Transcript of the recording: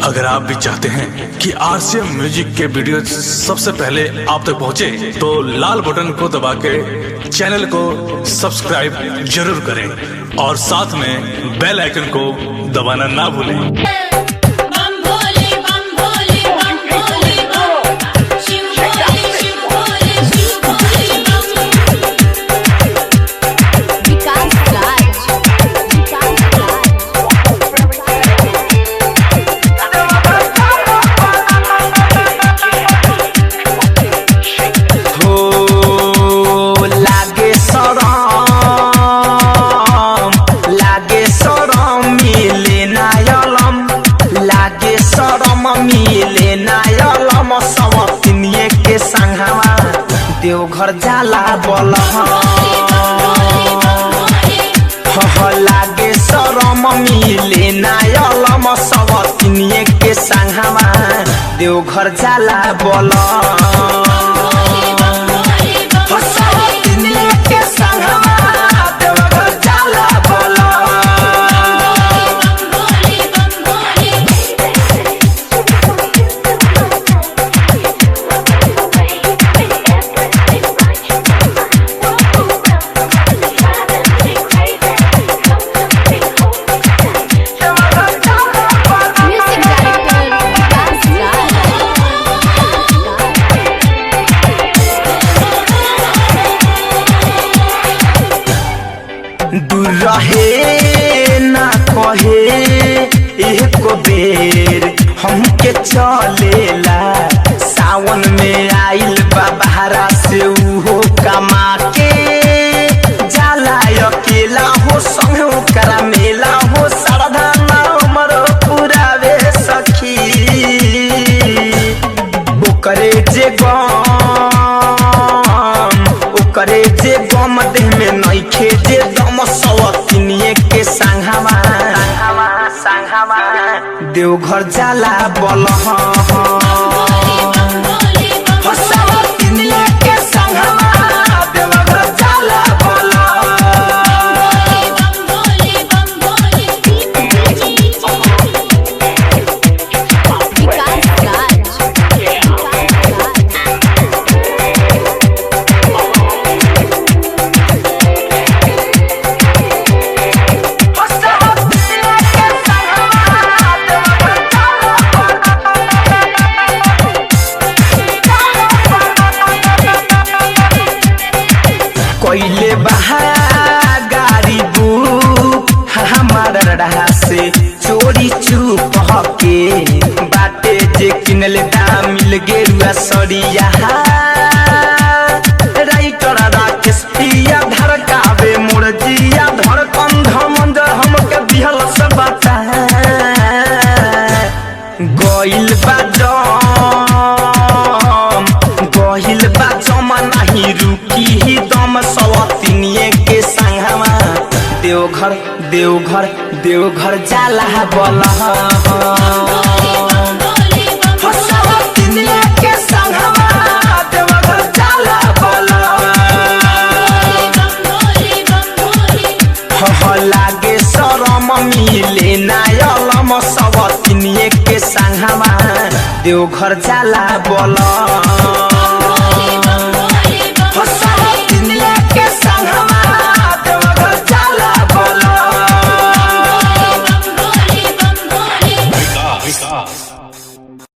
अगर आप भी चाहते हैं कि आरसीएम म्यूजिक के वीडियो सबसे पहले आप तक पहुंचे, तो लाल बटन को दबा के चैनल को सब्सक्राइब जरूर करें और साथ में बेल आइकन को दबाना ना भूलें। देवघर जाला बोल लागे शरम मिले नायलम सब तिनिए के संगवा देवघर जाला बोल दूर रहे ना कहे एक बेर हमके चलेला सावन में आइल बाबा से उहो कमा के जाला अकेला हो संग ओकरा मेला हो श्रद्धा ना हमरो पुरावे सखी ओकरे जे गम देह में नइखे जे दम सवतिनिए के संगवा देवघर जाला बोल सवतिनिए के संगवा देवघर जाला बोल कोइले बहा गाड़ी बुक हमारा रहा से चोरी चुप हके बाटे जे किनले दाम मिल गेरुआ सड़िया राइटर राकेश पिया धड़कावे मोर जिया धड़कन धमंजर हमके दिहल सब बता गइल बाजम नहीं रुकी ही दम सवतिनिए के संगवा देवघर जाला बोल सवतिनिए के संगवा देवघर जाला बोल लागे शरम मिले नायलम सवतिनिए के संगवा देवघर जाला बोल विकास।